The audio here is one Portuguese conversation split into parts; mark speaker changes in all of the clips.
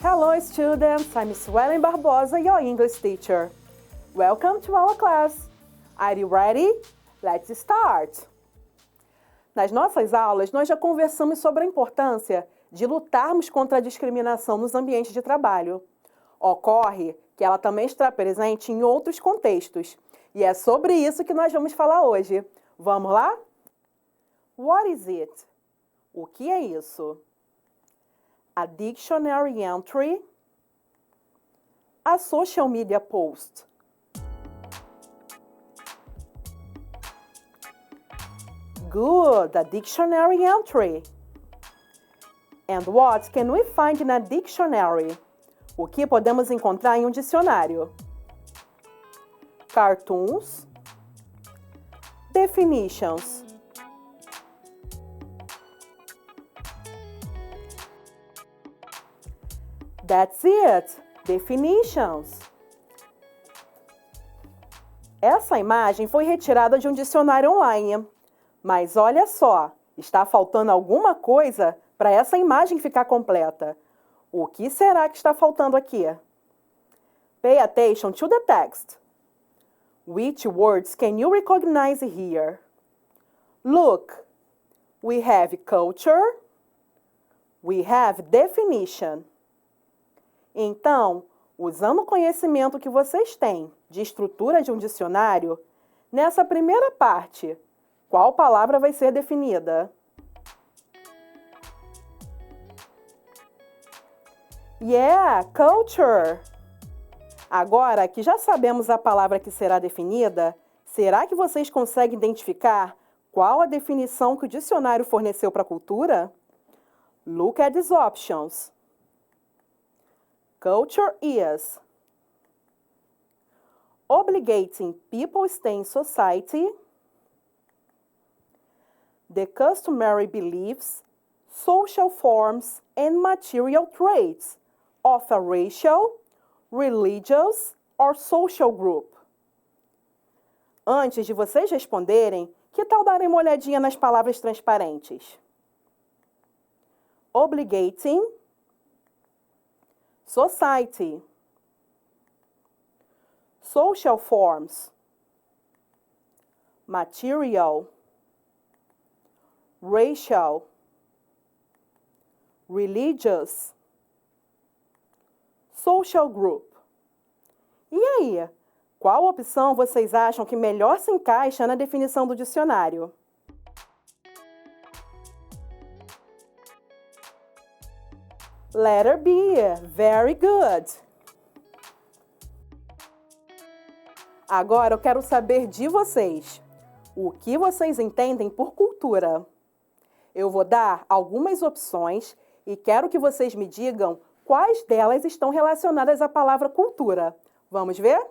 Speaker 1: Hello students, I'm Suelen Barbosa, your English teacher. Welcome to our class. Are you ready? Let's start! Nas nossas aulas, nós já conversamos sobre a importância de lutarmos contra a discriminação nos ambientes de trabalho. Ocorre que ela também está presente em outros contextos, e é sobre isso que nós vamos falar hoje. Vamos lá? What is it? O que é isso? A dictionary entry, a social media post. Good, a dictionary entry. And what can we find in a dictionary? O que podemos encontrar em um dicionário? Cartoons, definitions. That's it! Definitions. Essa imagem foi retirada de um dicionário online. Mas olha só, está faltando alguma coisa para essa imagem ficar completa. O que será que está faltando aqui? Pay attention to the text. Which words can you recognize here? Look, we have culture, we have definition. Então, usando o conhecimento que vocês têm de estrutura de um dicionário, nessa primeira parte, qual palavra vai ser definida? Yeah, culture! Agora que já sabemos a palavra que será definida, será que vocês conseguem identificar qual a definição que o dicionário forneceu para a cultura? Look at these options. Culture is obligating people to stay in society, the customary beliefs, social forms, and material traits of a racial, religious, or social group. Antes de vocês responderem, que tal darem uma olhadinha nas palavras transparentes? Obligating, society, social forms, material, racial, religious, social group. E aí, qual opção vocês acham que melhor se encaixa na definição do dicionário? Letter B, very good. Agora eu quero saber de vocês. O que vocês entendem por cultura? Eu vou dar algumas opções e quero que vocês me digam quais delas estão relacionadas à palavra cultura. Vamos ver?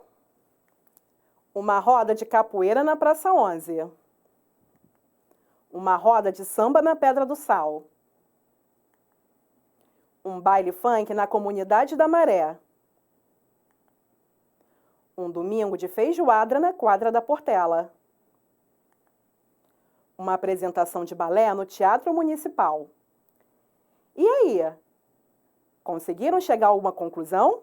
Speaker 1: Uma roda de capoeira na Praça 11. Uma roda de samba na Pedra do Sal. Um baile funk na Comunidade da Maré. Um domingo de feijoada na Quadra da Portela. Uma apresentação de balé no Teatro Municipal. E aí? Conseguiram chegar a alguma conclusão?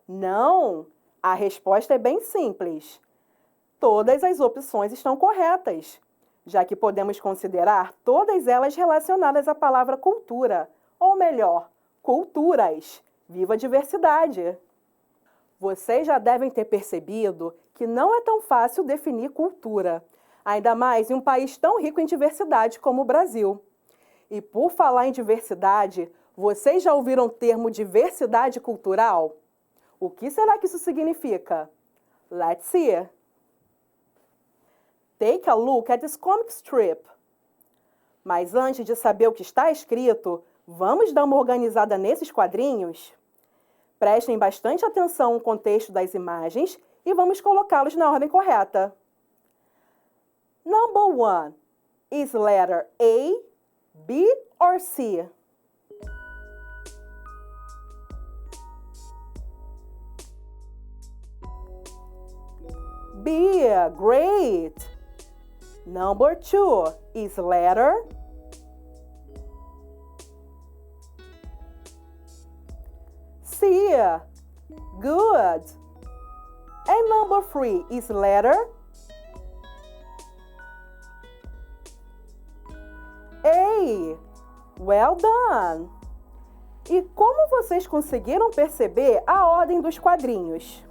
Speaker 1: Não! A resposta é bem simples. Todas as opções estão corretas, já que podemos considerar todas elas relacionadas à palavra cultura, ou melhor, culturas. Viva a diversidade! Vocês já devem ter percebido que não é tão fácil definir cultura, ainda mais em um país tão rico em diversidade como o Brasil. E por falar em diversidade, vocês já ouviram o termo diversidade cultural? O que será que isso significa? Let's see. Take a look at this comic strip. Mas antes de saber o que está escrito, vamos dar uma organizada nesses quadrinhos? Prestem bastante atenção no contexto das imagens e vamos colocá-los na ordem correta. Number 1. Is letter A, B or C? B, great! Number 2 is letter see. Good. And number 3 is letter A. Well done. E como vocês conseguiram perceber a ordem dos quadrinhos?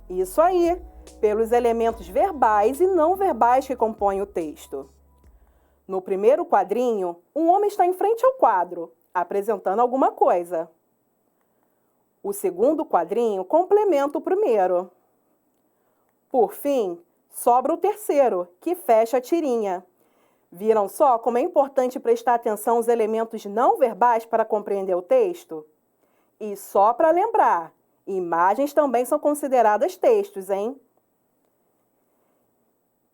Speaker 1: Isso aí, pelos elementos verbais e não verbais que compõem o texto. No primeiro quadrinho, um homem está em frente ao quadro, apresentando alguma coisa. O segundo quadrinho complementa o primeiro. Por fim, sobra o terceiro, que fecha a tirinha. Viram só como é importante prestar atenção aos elementos não verbais para compreender o texto? E só para lembrar, imagens também são consideradas textos, hein?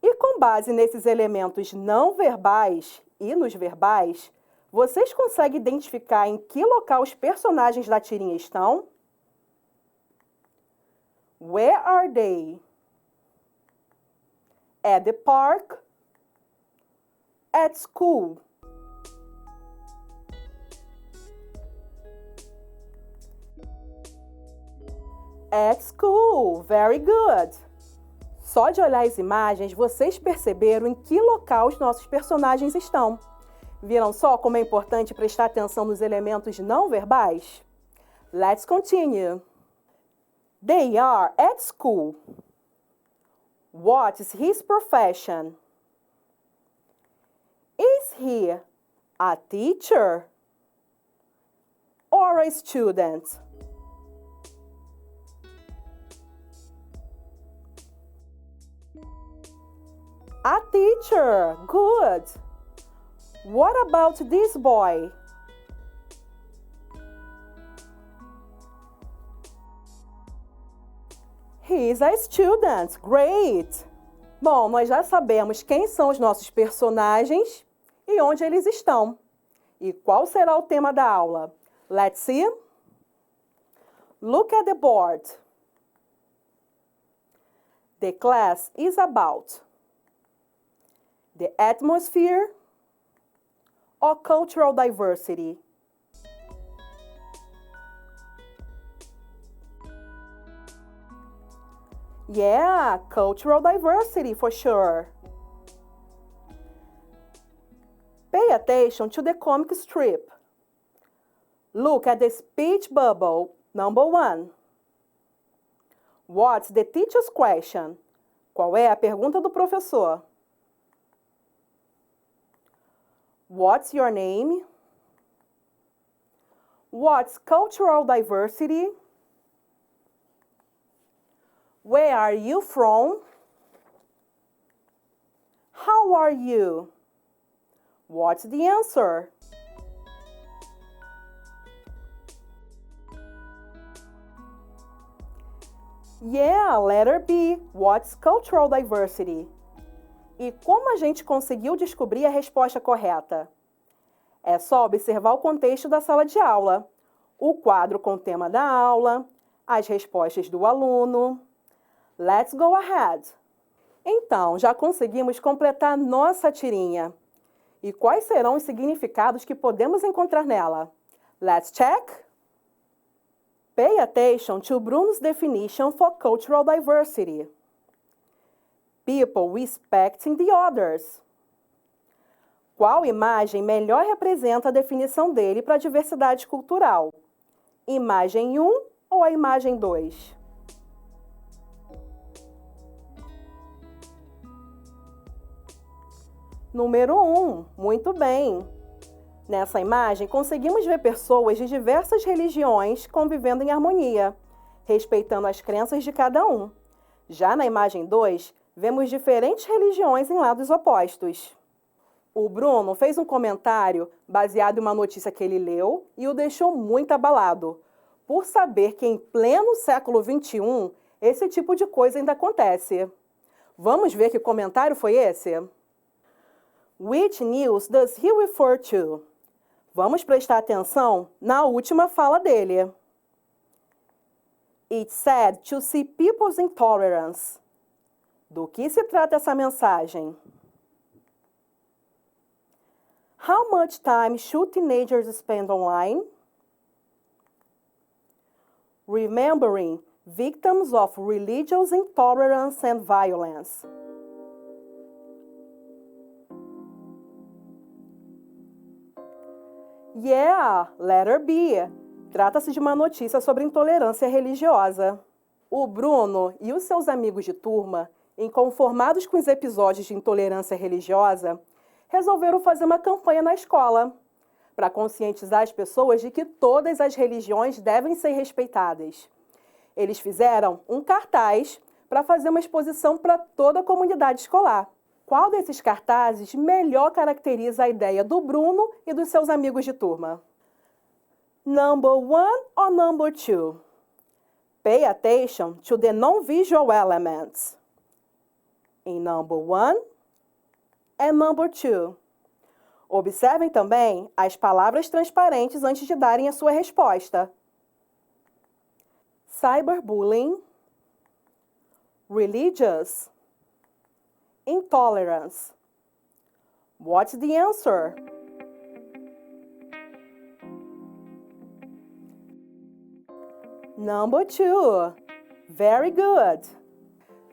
Speaker 1: E com base nesses elementos não verbais e nos verbais, vocês conseguem identificar em que local os personagens da tirinha estão? Where are they? At the park? At school? At school. Very good. Só de olhar as imagens, vocês perceberam em que local os nossos personagens estão. Viram só como é importante prestar atenção nos elementos não verbais? Let's continue. They are at school. What is his profession? Is he a teacher or a student? A teacher. Good. What about this boy? He is a student. Great. Bom, nós já sabemos quem são os nossos personagens e onde eles estão. E qual será o tema da aula? Let's see. Look at the board. The class is about the atmosphere or cultural diversity. Yeah, cultural diversity for sure. Pay attention to the comic strip. Look at the speech bubble, number 1. What's the teacher's question? Qual é a pergunta do professor? What's your name? What's cultural diversity? Where are you from? How are you? What's the answer? Yeah, letter B. What's cultural diversity? E como a gente conseguiu descobrir a resposta correta? É só observar o contexto da sala de aula, o quadro com o tema da aula, as respostas do aluno. Let's go ahead! Então, já conseguimos completar nossa tirinha. E quais serão os significados que podemos encontrar nela? Let's check! Pay attention to Bruno's definition for cultural diversity. People respecting the others. Qual imagem melhor representa a definição dele para a diversidade cultural? Imagem 1 ou a imagem 2? Número 1. Muito bem. Nessa imagem, conseguimos ver pessoas de diversas religiões convivendo em harmonia, respeitando as crenças de cada um. Já na imagem 2, vemos diferentes religiões em lados opostos. O Bruno fez um comentário baseado em uma notícia que ele leu e o deixou muito abalado, por saber que em pleno século XXI, esse tipo de coisa ainda acontece. Vamos ver que comentário foi esse? Which news does he refer to? Vamos prestar atenção na última fala dele. It's sad to see people's intolerance. Do que se trata essa mensagem? How much time should teenagers spend online? Remembering victims of religious intolerance and violence. Yeah, letter B. Trata-se de uma notícia sobre intolerância religiosa. O Bruno e os seus amigos de turma, inconformados com os episódios de intolerância religiosa, resolveram fazer uma campanha na escola para conscientizar as pessoas de que todas as religiões devem ser respeitadas. Eles fizeram um cartaz para fazer uma exposição para toda a comunidade escolar. Qual desses cartazes melhor caracteriza a ideia do Bruno e dos seus amigos de turma? Number 1 or number 2? Pay attention to the non-visual elements. In number 1 and number 2. Observem também as palavras transparentes antes de darem a sua resposta. Cyberbullying, religious, intolerance. What's the answer? Number 2. Very good.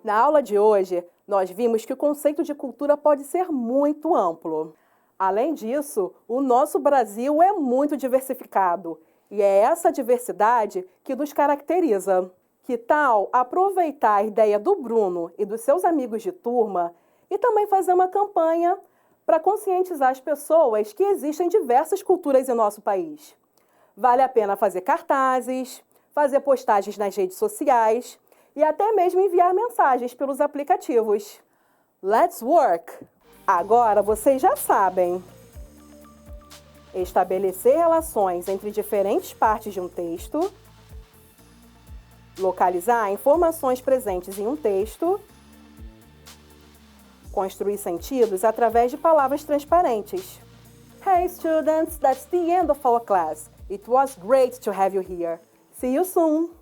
Speaker 1: Na aula de hoje, nós vimos que o conceito de cultura pode ser muito amplo. Além disso, o nosso Brasil é muito diversificado e é essa diversidade que nos caracteriza. Que tal aproveitar a ideia do Bruno e dos seus amigos de turma e também fazer uma campanha para conscientizar as pessoas que existem diversas culturas em nosso país? Vale a pena fazer cartazes, fazer postagens nas redes sociais e até mesmo enviar mensagens pelos aplicativos. Let's work! Agora vocês já sabem. Estabelecer relações entre diferentes partes de um texto. Localizar informações presentes em um texto. Construir sentidos através de palavras transparentes. Hey students, that's the end of our class. It was great to have you here. See you soon!